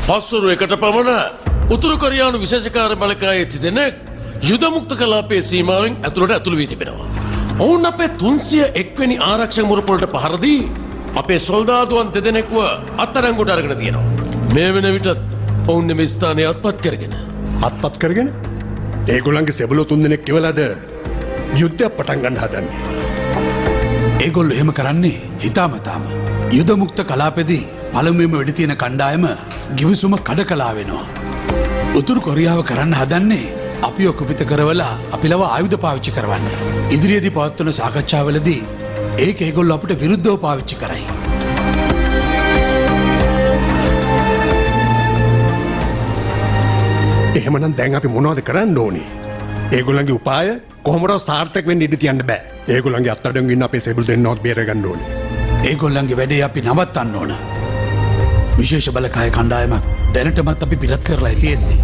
පස්වරු එකට පමණ උතුරු කොරියානු විශේෂකාර බලකායේ තිදෙනෙක් යුද මුක්ත කලාපයේ සීමාවෙන් ඇතුළට ඇතුළු වී තිබෙනවා. ඔවුන් අපේ 301 වෙනි ආරක්ෂක මුරපොළට පහර දී අපේ සොල්දාදුවන් දෙදෙනෙක්ව අත්අඩංගුවට අරගෙන තියෙනවා. මේ වෙන විටත් ඔවුන් මේ ස්ථානයේ අත්පත් කරගෙන ඒගොල්ලන්ගේ සෙබළු 3 දෙනෙක් කෙවලාද යුද්ධය පටන් ගන්න හදන්නේ. ඒගොල්ලෝ එහෙම කරන්නේ හිතාමතාම යුද මුක්ත කලාපෙදී පළමුවෙන්ම වෙඩි තියෙන කණ්ඩායම ගිවිසුම කඩ කලා වෙනවා. උතුරු කොරියාව කරන්න හදන්නේ අපිව කුපිත කරවලා අපිලව ආයුධ පාවිච්චි කරවන්න. ඉදිරියේදී පවත්වන සාකච්ඡාවලදී ඒක ඒගොල්ලෝ අපිට විරුද්ධව පාවිච්චි කරයි. එහෙමනම් දැන් අපි මොනවද කරන්න ඕනේ? ඒගොල්ලන්ගේ උපාය කොහොමද සාර්ථක වෙන්න ඉඩ තියන්න බෑ. ඒගොල්ලන්ගේ අත්අඩංගුවෙන් ඉන්න අපේ සෙබළු දෙන්නවත් බේර ගන්න ඕනේ. ඒගොල්ලන්ගේ වැඩේ අපි නවත්තන්න ඕන. විශේෂ බලකාය කණ්ඩායමක් දැනටමත් අපි පිටත් කරලා තියෙන්නේ.